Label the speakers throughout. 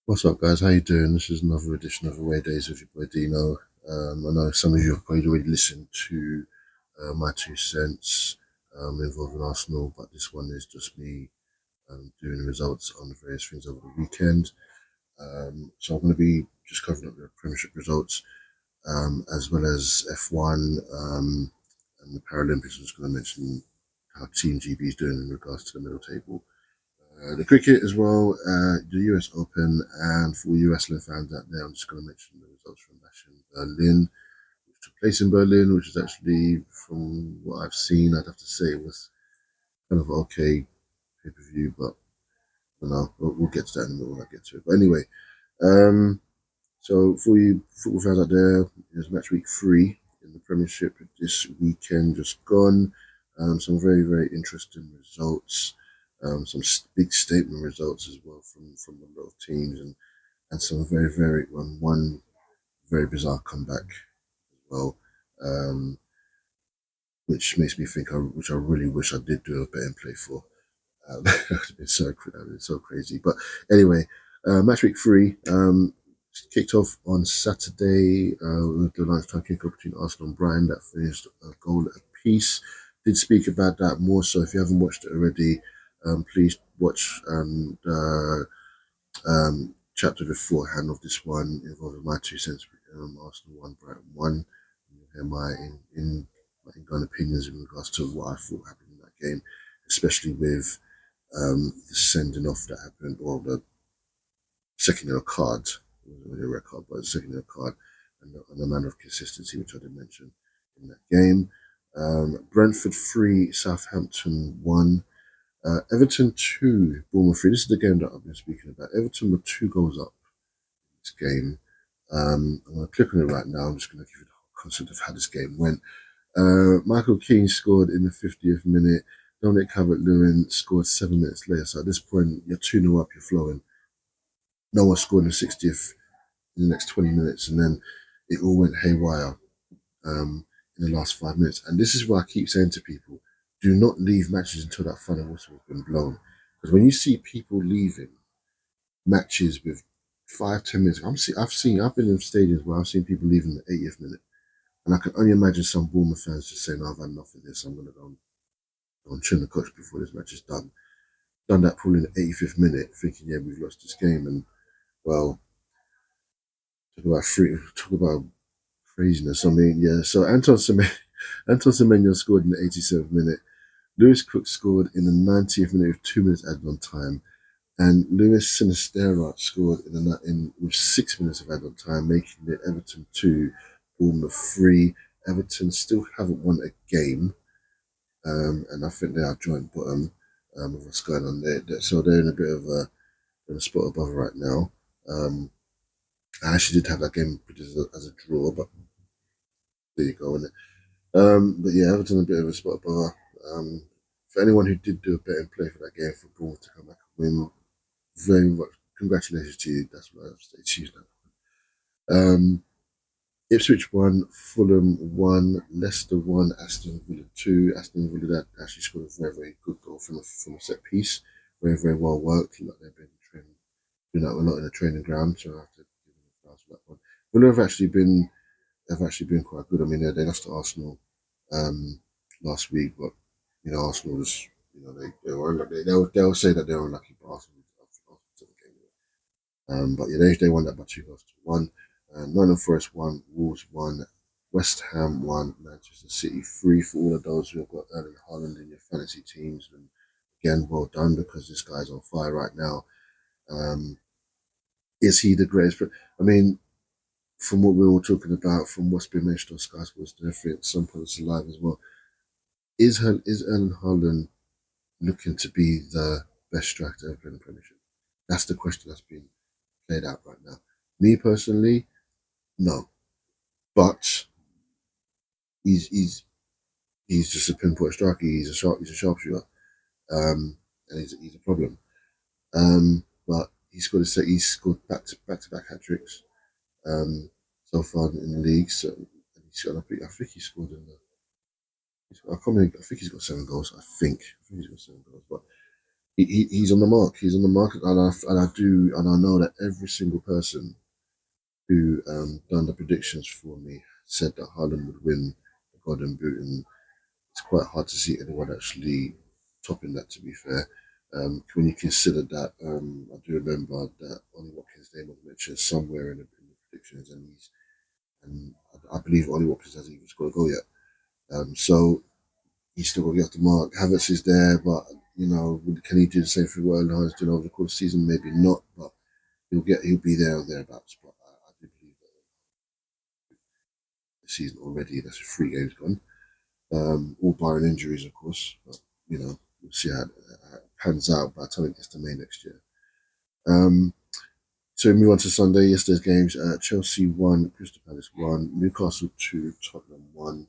Speaker 1: What's up, guys? How you doing? This is another edition of Away Days with your boy Dino. I know some of you have probably already listened to my 2 cents involving Arsenal, but this one is just me doing the results on the various things over the weekend. So I'm going to be just covering up the Premiership results as well as F1 and the Paralympics. I'm just going to mention how Team GB is doing in regards to the middle table. The cricket as well, the US Open, and for you wrestling fans out there, I'm just going to mention the results from Bash in Berlin, which took place in Berlin, which is actually, from what I've seen, I'd have to say it was kind of okay pay per view, but you know, we'll get to that in a minute when I get to it. But anyway, um, so for you football fans out there, there's match week 3 in the Premiership this weekend just gone. Some very, very interesting results. Some big statement results as well from a lot of teams, and some very, very one very bizarre comeback as well, um, which makes me think, which I really wish I did do a bet and play for. It's so crazy. But anyway, match week 3 kicked off on Saturday with the lunchtime kickoff between Arsenal and Brighton that finished a goal apiece. Did speak about that more, so if you haven't watched it already, please watch chapter beforehand of this one involving my 2 cents. Arsenal 1, Brighton 1. You'll hear my in opinions in regards to what I thought happened in that game, especially with the sending off that happened, or the second yellow card, it wasn't really a red card, but the second yellow card, and the manner of consistency, which I did mention in that game. Brentford 3, Southampton 1. Everton 2, Bournemouth 3. This is the game that I've been speaking about. Everton were 2 goals up in this game. I'm going to click on it right now. I'm just going to give you the whole concept of how this game went. Michael Keane scored in the 50th minute. Dominic Calvert-Lewin scored 7 minutes later. So at this point, you're 2-0 up, you're flowing. No one scored in the 60th in the next 20 minutes, and then it all went haywire in the last 5 minutes. And this is what I keep saying to people: do not leave matches until that final whistle has been blown. Because when you see people leaving matches with 5, 10 minutes, I've been in stadiums where I've seen people leaving the 80th minute, and I can only imagine some Bournemouth fans just saying, "No, I've had enough of this. I'm going to go and trim the coach before this match is done." Done that probably in the 85th minute, thinking, "Yeah, we've lost this game." And well, talk about craziness. I mean, yeah. So Anton Semenyo scored in the 87th minute. Lewis Cook scored in the 90th minute with 2 minutes added on time, and Luis Sinisterra scored with 6 minutes of added on time, making it Everton 2, Bournemouth 3. Everton still haven't won a game, and I think they are joint bottom of what's going on there. So they're in a bit of a spot above right now. I actually did have that game as a draw, but there you go. But yeah, Everton a bit of a spot above. For anyone who did do a bet and play for that game for Bournemouth to come back and win, very much congratulations to you. That's what I have to say to you now. Ipswich 1, Fulham 1, Leicester 1, Aston Villa 2. Aston Villa that actually scored a very, very good goal from a set piece. Very, very well worked. Like they've been doing that a lot in the training ground, so I have to give them flowers for that one. Villa have actually been quite good. I mean, they lost to Arsenal um, last week, but Arsenal was, they'll say that they're unlucky, but Arsenal took the game. But yeah, they won that by 2 goals to 1. Nottingham Forest 1, Wolves 1, West Ham 1, Manchester City 3 for all of those who have got Erling Haaland in your fantasy teams. And again, well done, because this guy's on fire right now. Is he the greatest? I mean, from what we were talking about, from what's been mentioned on Sky Sports and everything, some points alive as well. Is Erling Haaland looking to be the best striker ever in the Premiership? That's the question that's being played out right now. Me personally, no, but he's just a pinpoint striker. He's a sharpshooter, and he's a problem. But he's scored back-to-back hat tricks so far in the league. So I think he scored in the. I can't remember, I think he's got 7 goals. I think he's got 7 goals. But he's on the mark. He's on the market, and I know that every single person who done the predictions for me said that Haaland would win the Golden Boot, and it's quite hard to see anyone actually topping that. To be fair, when you consider that, I do remember that Ollie Watkins' name was mentioned somewhere in the predictions, and I believe Ollie Watkins hasn't even scored a goal yet. So he's still got to get off the mark. Havertz is there, but can he do the same for Erling Haaland's doing over the course of the season? Maybe not, but he'll be there or thereabouts. But I do believe that the season already, that's 3 games gone. All barring injuries, of course. But we'll see how it pans out by the time it gets to May next year. So we move on to Sunday. Yesterday's games: Chelsea 1, Crystal Palace 1, Newcastle 2, Tottenham 1,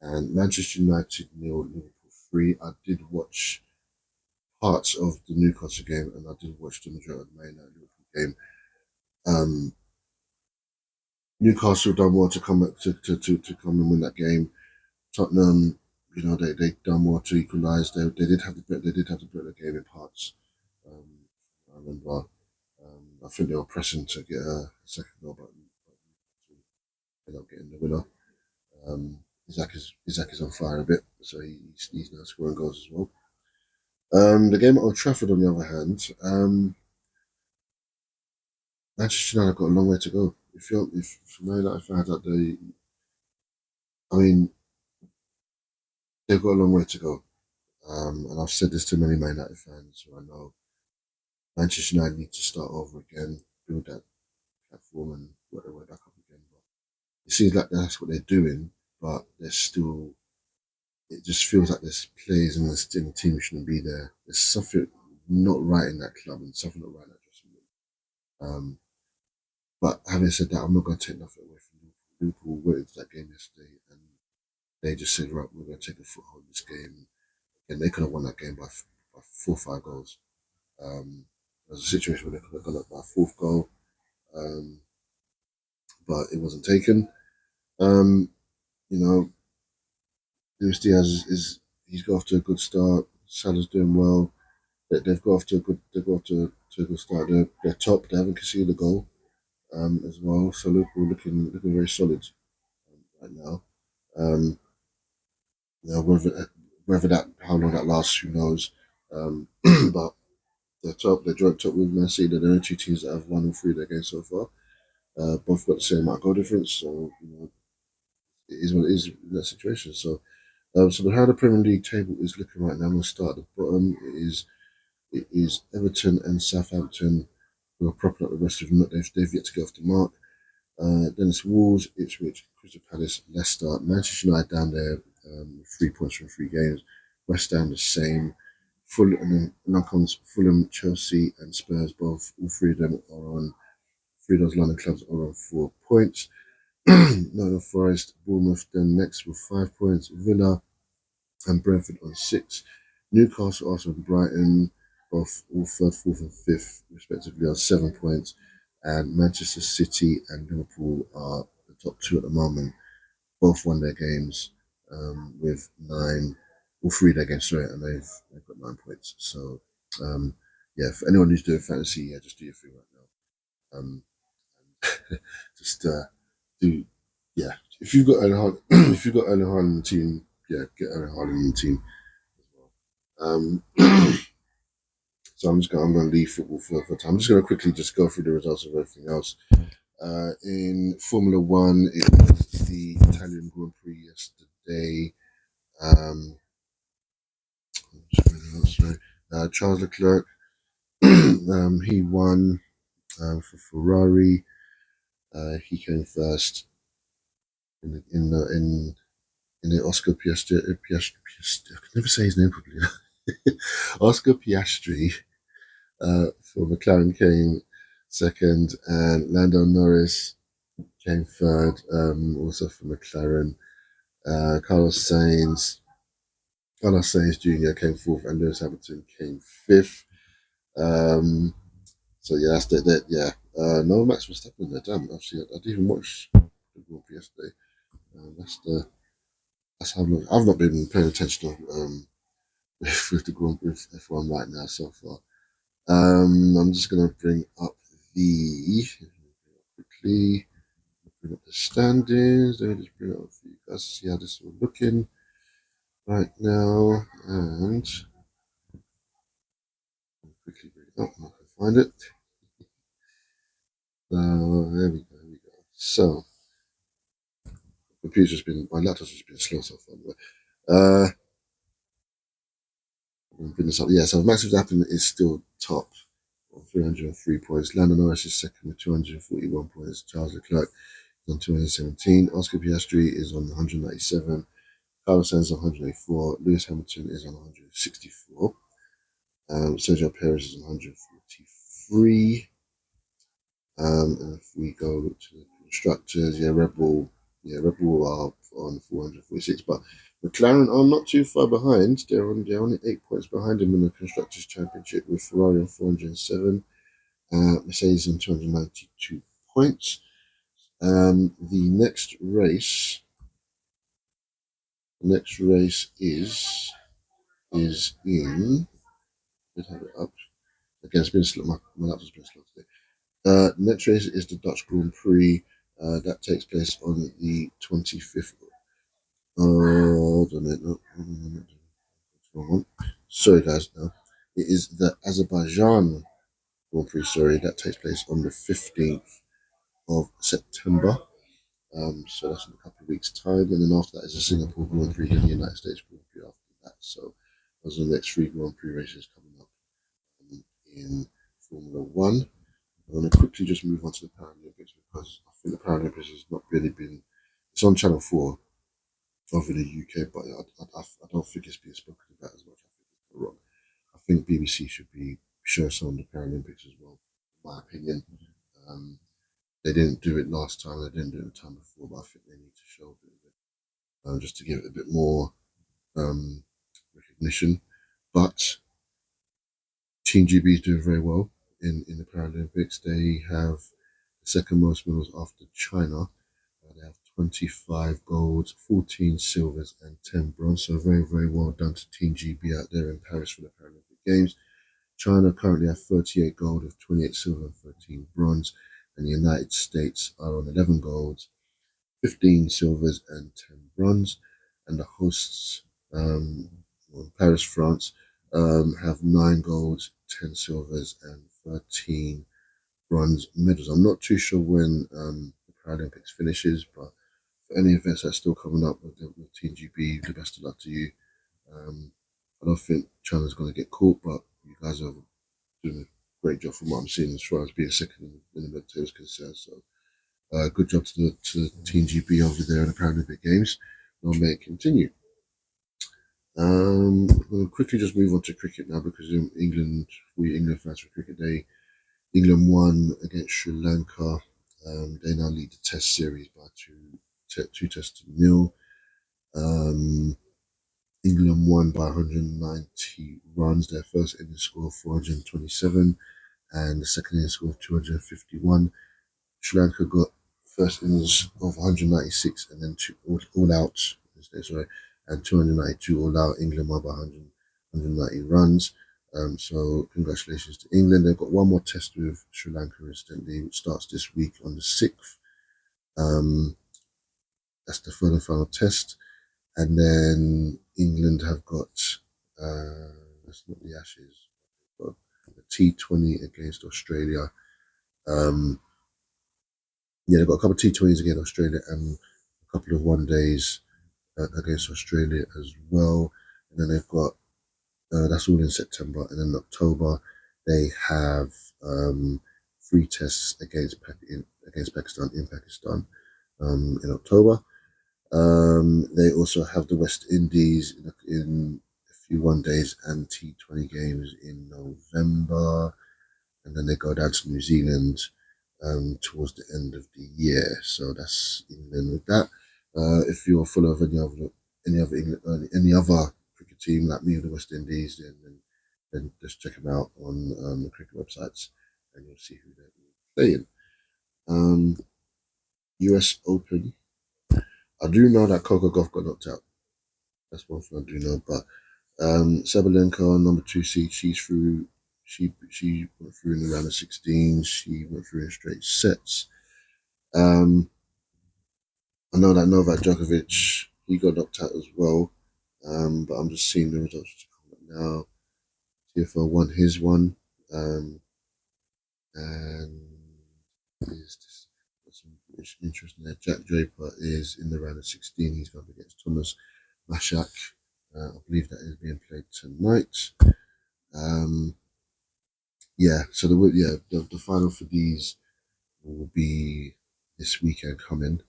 Speaker 1: and Manchester United 0, Liverpool 3. I did watch parts of the Newcastle game, and I did watch the majority of the Man United Liverpool game. Newcastle done well to come to come and win that game. Tottenham, they done well to equalise. They did have the better game in parts. I remember. I think they were pressing to get a second goal, but ended up getting the winner. Isaac is on fire a bit, so he's now scoring goals as well. The game at Old Trafford, on the other hand, Manchester United got a long way to go. If Man United fans out there, I mean, they've got a long way to go. And I've said this to many Man United fans who I know. Manchester United need to start over again, build that platform, and work their way back up again. But it seems like that's what they're doing, but there's still. It just feels like there's players in the team who shouldn't be there. There's something not right in that club and something not right in that dressing room. But having said that, I'm not going to take nothing away from Liverpool. Liverpool went into that game yesterday and they just said, right, we're going to take a foothold in this game. And they could have won that game by 4 or 5 goals. There was a situation where they could have gone up by a fourth goal, but it wasn't taken. Um, you know, Luis Diaz he's got off to a good start. Salah's doing well. They've got off to a good start. They're top. They haven't conceded a goal as well. So Liverpool looking very solid right now. Um, whether that how long that lasts, who knows? But they're top. They're joint top with Man City. They're the only two teams that have won all 3 of their games so far. Both got the same amount of goal difference. So it is what it is in that situation. So how the Premier League table is looking right now. I'm going to start at the bottom. It is Everton and Southampton who are propping up the rest of them. They've yet to get off the mark. Then it's Wolves, Ipswich, Crystal Palace, Leicester, Manchester United down there, 3 points from 3 games. West Ham the same. Fulham, and then comes Fulham, Chelsea, and Spurs. Both all 3 of them are on. 3 of those London clubs are on 4 points. Nottingham Forest, Bournemouth, then next with 5 points. Villa and Brentford on 6. Newcastle, Arsenal, and Brighton, both all 3rd, 4th, and 5th, respectively, on 7 points. And Manchester City and Liverpool are the top 2 at the moment. Both won their games with 9, all 3 of their games, sorry, and they've got 9 points. So, for anyone who's doing fantasy, just do your thing right now. Just do, If you've got if you've got Erling Haaland in the team, get Erling Haaland in the team as well. So I'm going to leave football for time. I'm just going to quickly just go through the results of everything else. In Formula One, it was the Italian Grand Prix yesterday. Charles Leclerc, he won for Ferrari. He came first in the Oscar Piastri. I can never say his name properly. Oscar Piastri for McLaren came second, and Lando Norris came third, also for McLaren. Carlos Sainz Jr. came fourth, and Lewis Hamilton came fifth. So yeah, that's that. Yeah, no Max Verstappen there. Damn, actually, I didn't even watch the Grand Prix yesterday. That's how I've not been paying attention with the Grand Prix F1 right now so far. I'm just gonna bring up the quickly bring up the standings. Let me just bring it up for you guys to see how this is all looking right now, and quickly bring it up. I can find it. There we go. Here we go. So, my laptop's just been slow so far. But, bring this up. Yeah, so Max Verstappen is still top on 303 points. Lando Norris is second with 241 points. Charles Leclerc is on 217. Oscar Piastri is on 197. Carlos Sainz is on 184. Lewis Hamilton is on 164. Sergio Perez is on 143. And if we go to the constructors, Red Bull are on 446, but McLaren are not too far behind. They're only 8 points behind him in the constructors championship, with Ferrari on 407, Mercedes on 292 points. The next race is in. Let's have it up. Again, it's been slow. My laptop's been slow today. Next race is the Dutch Grand Prix. That takes place on the 25th. Hold on a minute. Wrong one. Sorry, guys. No, it is the Azerbaijan Grand Prix. Sorry, that takes place on the 15th of September. So that's in a couple of weeks' time, and then after that is the Singapore Grand Prix and the United States Grand Prix after that. So those are the next three Grand Prix races coming up in Formula One. I'm going to quickly just move on to the Paralympics, because I think the Paralympics has not really been. It's on Channel 4 over the UK, but I don't think it's being spoken about as much. I think it's wrong. I think BBC should be showing some of the Paralympics as well, in my opinion. Um, they didn't do it last time, they didn't do it the time before, but I think they need to show a bit of it, just to give it a bit more recognition. But Team GB is doing very well in the Paralympics. They have the second most medals after China. They have 25 golds, 14 silvers, and 10 bronze. So very, very well done to Team GB out there in Paris for the Paralympic Games. China currently have 38 gold, with 28 silver and 13 bronze. And the United States are on 11 golds, 15 silvers, and 10 bronze. And the hosts, Paris, France, have 9 golds, 10 silvers, and 13 bronze medals. I'm not too sure when the Paralympics finishes, but for any events that's still coming up with Team GB, the best of luck to you. I don't think China's going to get caught, but you guys are doing a great job from what I'm seeing as far as being second in the medal is concerned. So, good job to Team GB over there in the Paralympic Games. Long may it continue. We'll quickly just move on to cricket now, because in England, we England fans for Cricket Day, England won against Sri Lanka. They now lead the Test series by two tests to nil. England won by 190 runs. Their first innings score 427, and the second innings score 251. Sri Lanka got first innings of 196, and then two all out. Sorry, and 292 all out. England won by 190 runs. So congratulations to England. They've got one more test with Sri Lanka, incidentally, which starts this week on the 6th. That's the third and final test. And then England have got, that's not the Ashes, but the T20 against Australia. They've got a couple of T20s against Australia and a couple of one days against Australia as well. And then they've got, that's all in September. And then in October, they have 3 tests against Pakistan in Pakistan in October. They also have the West Indies in a few one days and T20 games in November, and then they go down to New Zealand towards the end of the year. So that's England with that. If you're full of any other cricket team like me or the West Indies, then just check them out on the cricket websites, and you'll see who they're playing. US Open. I do know that Coco Gauff got knocked out. That's one thing I do know, but Sabalenka, number 2 seed, she's through. She went through in the round of 16. She went through in straight sets. I know that Novak Djokovic, he got knocked out as well. But I'm just seeing the results now. TFL won his one. And is some interesting there. Jack Draper is in the round of 16. He's going against Thomas Mashak. I believe that is being played tonight. So the final for these will be this weekend coming.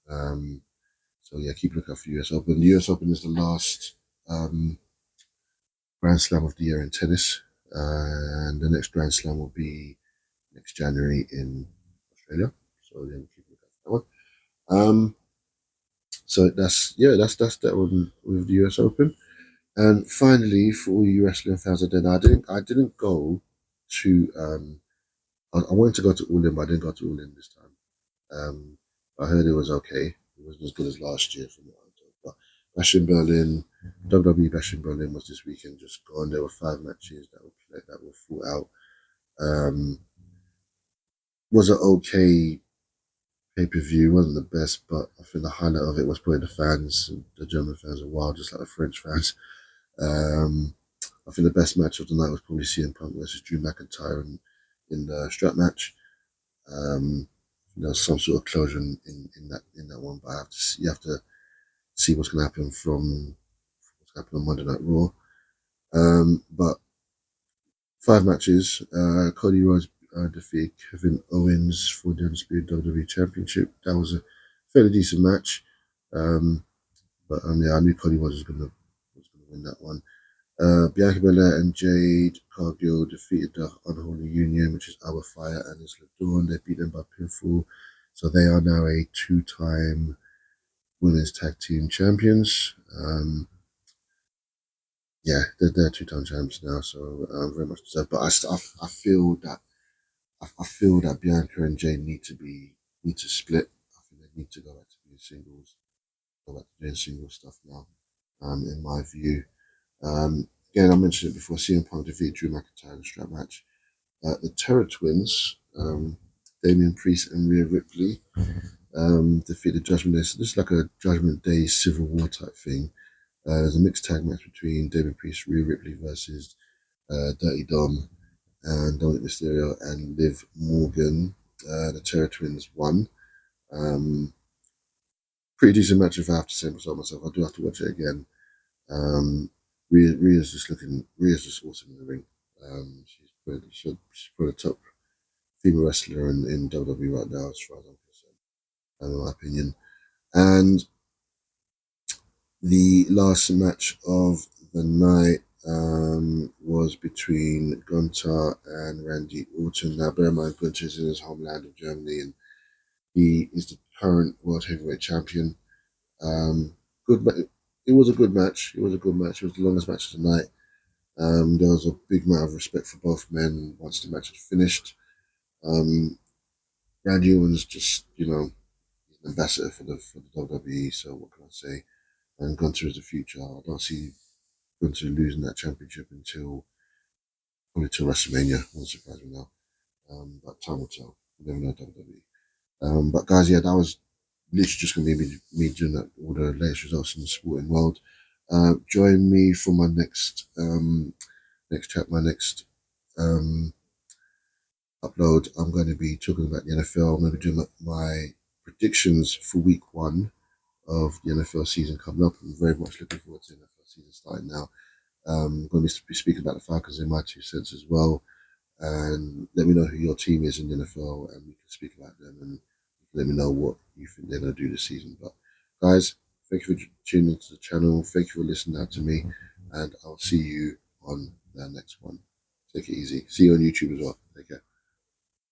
Speaker 1: So yeah, keep a lookout for US Open. The US Open is the last Grand Slam of the year in tennis, and the next Grand Slam will be next January in Australia. So yeah, we'll keep a lookout for that one. So that's that one with the US Open. And finally, for all you wrestling fans, I didn't go to I wanted to go to All In, but I didn't go to All In this time. I heard it was okay. It wasn't as good as last year from what I told. But Bash in Berlin, WWE Bash in Berlin was this weekend just gone. There were 5 matches that were fought out. Was an okay pay-per-view. Wasn't the best, but I think the highlight of it was probably the fans. The German fans are wild, just like the French fans. I think the best match of the night was probably CM Punk versus Drew McIntyre in the strap match. There's some sort of closure in that one, but you have to see what's going to happen on Monday Night Raw. But 5 matches. Cody Rhodes defeated Kevin Owens for the Undisputed WWE Championship. That was a fairly decent match. But I knew Cody Rhodes was going to win that one. Bianca Belair and Jade Cargill defeated the Unholy Union, which is Alba Fire and Isla Dawn. They beat them by pinfall. So they are now a 2-time women's tag team champions. They're 2-time champions now, so very much deserved. But I feel that Bianca and Jade need to split. I think they need to go back to being singles, go back to doing single stuff now. In my view. Again, I mentioned it before. CM Punk defeated Drew McIntyre in a strap match. The Terror Twins, Damian Priest and Rhea Ripley, defeated Judgment Day. So this is like a Judgment Day Civil War type thing. There's a mixed tag match between Damian Priest, Rhea Ripley versus Dirty Dom and Dominic Mysterio and Liv Morgan. The Terror Twins won. Pretty decent match if I have to say myself. I do have to watch it again. Rhea's just awesome in the ring. She's probably the top female wrestler in WWE right now, as far as I'm concerned, in my opinion. And the last match of the night was between Gunther and Randy Orton. Now, bear in mind, Gunther is in his homeland of Germany, and he is the current world heavyweight champion. It was a good match. It was the longest match of the night. There was a big amount of respect for both men once the match had finished. Randy Orton's just, an ambassador for the WWE, so what can I say? And Gunther is the future. I don't see Gunther losing that championship probably till WrestleMania. Won't surprise me now. But time will tell. You never know WWE. But guys, that was literally just going to be me doing all the latest results in the sporting world. Join me for my next upload. I'm going to be talking about the NFL. I'm going to be doing my predictions for week 1 of the NFL season coming up. I'm very much looking forward to the NFL season starting now. I'm going to be speaking about the Falcons in my 2 cents as well. And let me know who your team is in the NFL, and we can speak about them and let me know what you think they're going to do this season. But guys, thank you for tuning into the channel. Thank you for listening out to me, and I'll see you on the next one. Take it easy. See you on YouTube as well. Take care.